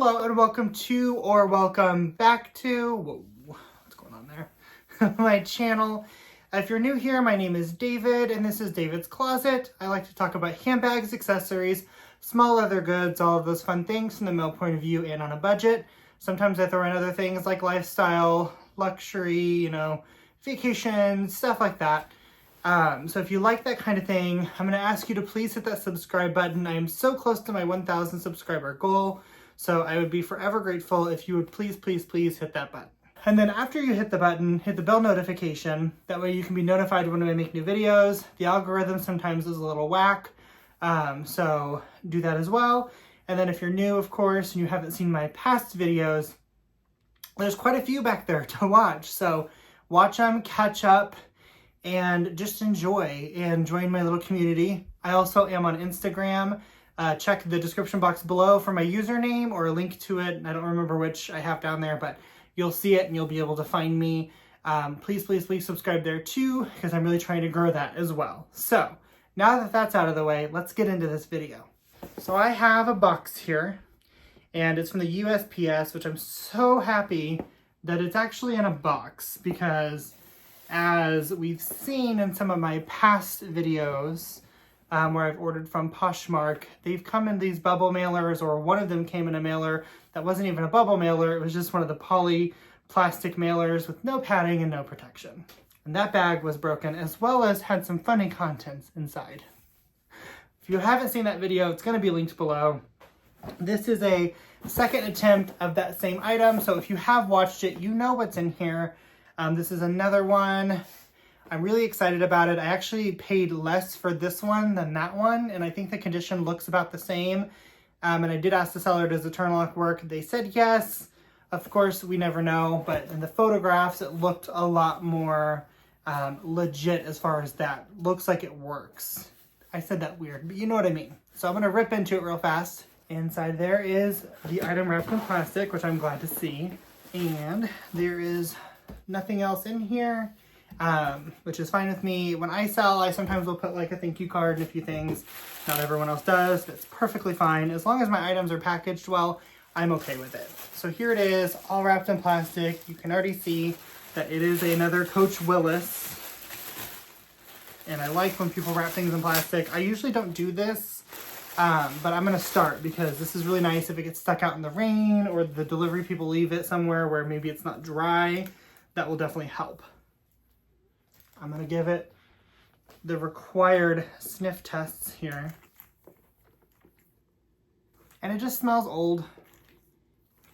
Hello and welcome to, or welcome back to, whoa, what's going on there? My channel. If you're new here, my name is David and this is David's Closet. I like to talk about handbags, accessories, small leather goods, all of those fun things from the male point of view and on a budget. Sometimes I throw in other things like lifestyle, luxury, vacation, stuff like that. So if you like that kind of thing, I'm going to ask you to please hit that subscribe button. I am so close to my 1,000 subscriber goal. So I would be forever grateful if you would please hit that button. And then after you hit the button, hit the bell notification. That way you can be notified when I make new videos. The algorithm sometimes is a little whack. So do that as well. And then if you're new, of course, and you haven't seen my past videos, there's quite a few back there to watch. So watch them, catch up, and just enjoy and join my little community. I also am on Instagram. Check the description box below for my username or a link to it. I don't remember which I have down there, but you'll see it and you'll be able to find me. Please subscribe there too, because I'm really trying to grow that as well. So now that that's out of the way, let's get into this video. So I have a box here and it's from the USPS, which I'm so happy that it's actually in a box, because as we've seen in some of my past videos, where I've ordered from Poshmark, they've come in these bubble mailers, or one of them came in a mailer that wasn't even a bubble mailer. It was just one of the poly plastic mailers with no padding and no protection. And that bag was broken, as well as had some funny contents inside. If you haven't seen that video, it's going to be linked below. This is a second attempt of that same item, so if you have watched it, you know what's in here. This is another one. I'm really excited about it. I actually paid less for this one than that one, and I think the condition looks about the same. And I did ask the seller, does the turn lock work? They said yes. Of course, we never know, but in the photographs, it looked a lot more legit as far as that. Looks like it works. I said that weird, but you know what I mean. So I'm gonna rip into it real fast. Inside there is the item wrapped in plastic, which I'm glad to see. And there is nothing else in here. Which is fine with me. When I sell, I sometimes will put like a thank you card and a few things. Not everyone else does. That's perfectly fine. As long as my items are packaged well, I'm okay with it. So here it is, all wrapped in plastic. You can already see that it is another Coach Willis. And I like when people wrap things in plastic. I usually don't do this, but I'm gonna start because this is really nice if it gets stuck out in the rain or the delivery people leave it somewhere where maybe it's not dry. That will definitely help. I'm going to give it the required sniff tests here. And it just smells old.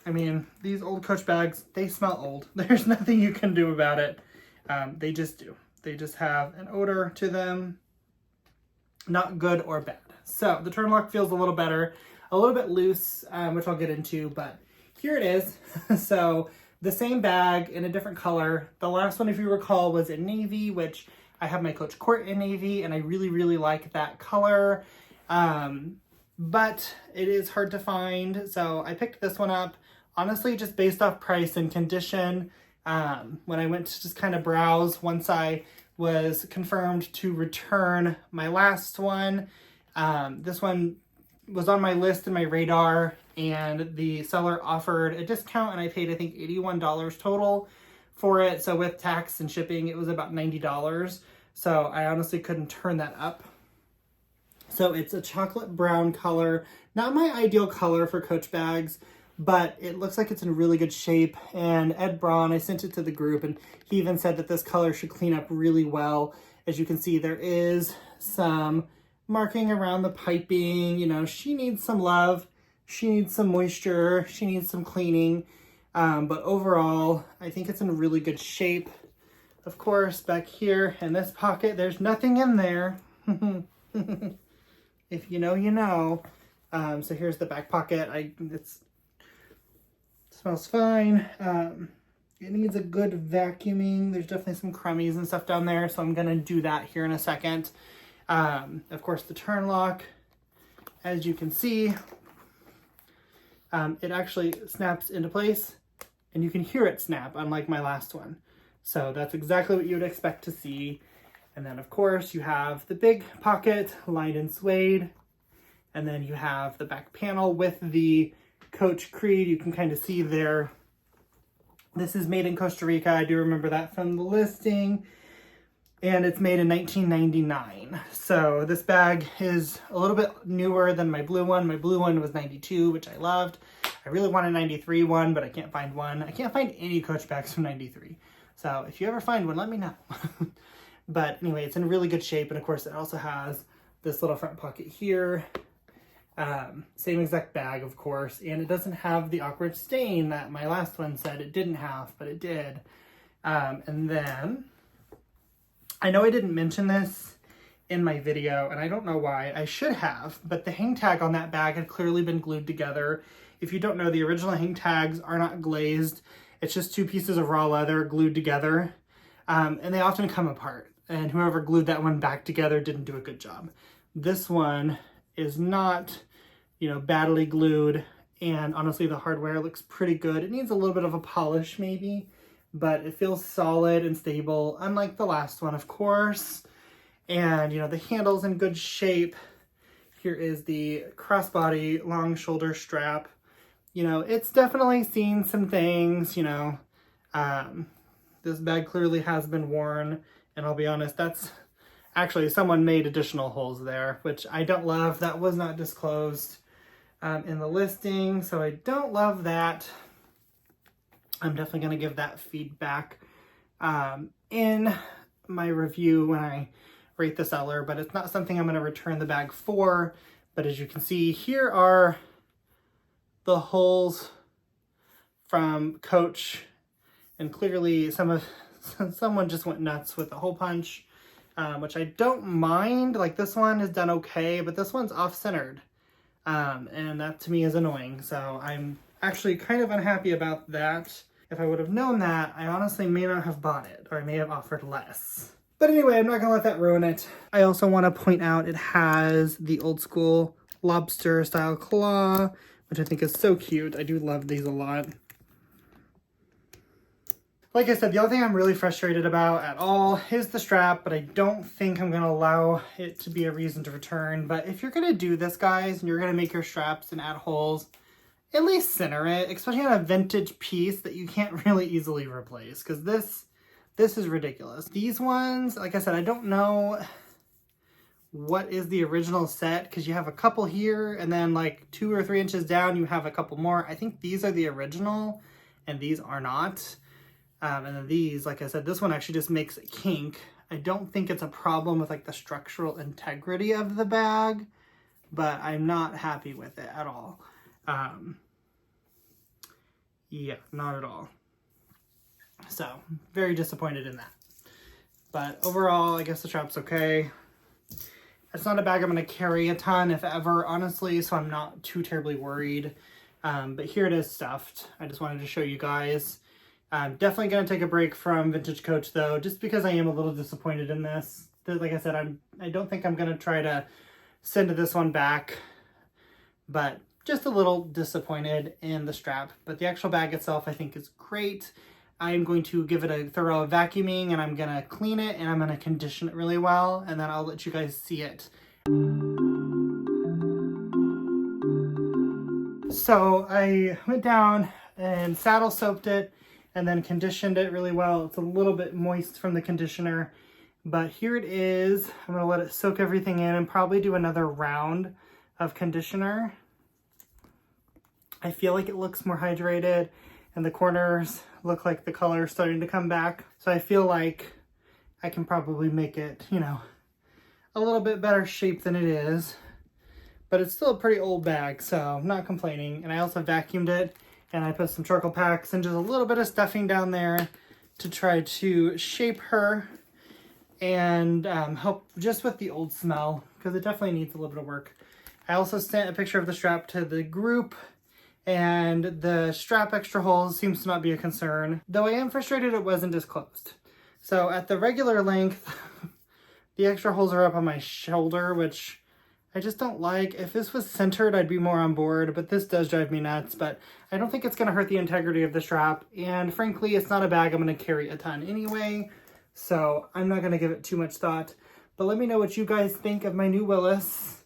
I mean, these old Coach bags, they smell old. There's nothing you can do about it. They just do. They just have an odor to them. Not good or bad. So the turn lock feels a little better. A little bit loose, which I'll get into, but here it is. So the same bag in a different color. The last one, if you recall, was in navy, which I have my Coach Court in navy, and I really like that color. But it is hard to find, so I picked this one up, honestly, just based off price and condition. When I went to just kind of browse, once I was confirmed to return my last one, this one was on my list and my radar, and the seller offered a discount, and I paid, I think, $81 total for it. So with tax and shipping, it was about $90. So I honestly couldn't turn that up. So it's a chocolate brown color, not my ideal color for Coach bags, but it looks like it's in really good shape. And Ed Braun, I sent it to the group, and he even said that this color should clean up really well. As you can see, there is some marking around the piping. She needs some love. She needs some moisture. She needs some cleaning. But overall, I think it's in really good shape. Of course, back here in this pocket, there's nothing in there. If you know, you know. So here's the back pocket. It smells fine. It needs a good vacuuming. There's definitely some crummies and stuff down there, so I'm gonna do that here in a second. Of course, the turn lock, as you can see, it actually snaps into place, and you can hear it snap, unlike my last one. So that's exactly what you would expect to see. And then, of course, you have the big pocket lined in suede, and then you have the back panel with the Coach Creed. You can kind of see there. This is made in Costa Rica. I do remember that from the listing. And it's made in 1999. So this bag is a little bit newer than my blue one. My blue one was 92, which I loved. I really want a 93 one, but I can't find one. I can't find any Coach bags from 93. So if you ever find one, let me know. But anyway, it's in really good shape. And of course, it also has this little front pocket here. Same exact bag, of course. And it doesn't have the awkward stain that my last one said it didn't have, but it did. And then, I know I didn't mention this in my video, and I don't know why. I should have, but the hang tag on that bag had clearly been glued together. If you don't know, the original hang tags are not glazed. It's just two pieces of raw leather glued together, and they often come apart. And whoever glued that one back together didn't do a good job. This one is not, badly glued, and honestly, the hardware looks pretty good. It needs a little bit of a polish maybe, but it feels solid and stable, unlike the last one, of course. And, the handle's in good shape. Here is the crossbody long shoulder strap. It's definitely seen some things, this bag clearly has been worn, and I'll be honest, that's actually someone made additional holes there, which I don't love. That was not disclosed in the listing, so I don't love that. I'm definitely going to give that feedback in my review when I rate the seller, but it's not something I'm going to return the bag for. But as you can see, here are the holes from Coach, and clearly someone just went nuts with the hole punch, which I don't mind. Like, this one is done okay, but this one's off-centered, and that to me is annoying. So I'm actually kind of unhappy about that. If I would have known that, I honestly may not have bought it, or I may have offered less. But anyway, I'm not gonna let that ruin it. I also want to point out it has the old school lobster style claw, which I think is so cute. I do love these a lot. Like I said, the only thing I'm really frustrated about at all is the strap, but I don't think I'm gonna allow it to be a reason to return. But if you're gonna do this, guys, and you're gonna make your straps and add holes, at least center it, especially on a vintage piece that you can't really easily replace, because this is ridiculous. These ones, like I said, I don't know what is the original set, because you have a couple here, and then like 2 or 3 inches down, you have a couple more. I think these are the original, and these are not. And then these, like I said, this one actually just makes a kink. I don't think it's a problem with like the structural integrity of the bag, but I'm not happy with it at all. Yeah, not at all. So, very disappointed in that. But overall, I guess the strap's okay. It's not a bag I'm going to carry a ton, if ever, honestly, so I'm not too terribly worried. But here it is stuffed. I just wanted to show you guys. I'm definitely going to take a break from Vintage Coach, though, just because I am a little disappointed in this. Like I said, I don't think I'm going to try to send this one back, but just a little disappointed in the strap. But the actual bag itself, I think, is great. I'm going to give it a thorough vacuuming, and I'm going to clean it, and I'm going to condition it really well, and then I'll let you guys see it. So I went down and saddle soaped it, and then conditioned it really well. It's a little bit moist from the conditioner, but here it is. I'm going to let it soak everything in and probably do another round of conditioner. I feel like it looks more hydrated, and the corners look like the color is starting to come back. So I feel like I can probably make it, a little bit better shape than it is. But it's still a pretty old bag, so I'm not complaining. And I also vacuumed it, and I put some charcoal packs and just a little bit of stuffing down there to try to shape her and help just with the old smell, because it definitely needs a little bit of work. I also sent a picture of the strap to the group, and the strap extra holes seems to not be a concern, though I am frustrated it wasn't disclosed. So at the regular length, the extra holes are up on my shoulder, which I just don't like. If this was centered, I'd be more on board, but this does drive me nuts. But I don't think it's going to hurt the integrity of the strap, and frankly, it's not a bag I'm going to carry a ton anyway, so I'm not going to give it too much thought. But let me know what you guys think of my new Willis.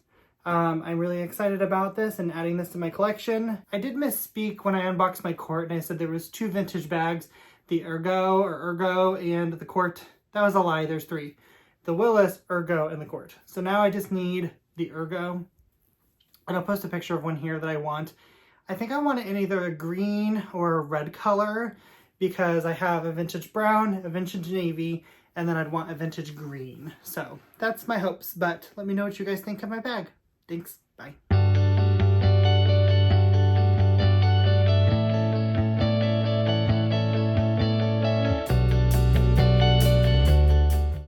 I'm really excited about this and adding this to my collection. I did misspeak when I unboxed my Court and I said there was 2 vintage bags, the Ergo and the Court. That was a lie, there's 3. The Willis, Ergo, and the Court. So now I just need the Ergo. And I'll post a picture of one here that I want. I think I want it in either a green or a red color because I have a vintage brown, a vintage navy, and then I'd want a vintage green. So that's my hopes, but let me know what you guys think of my bag. Thanks, bye.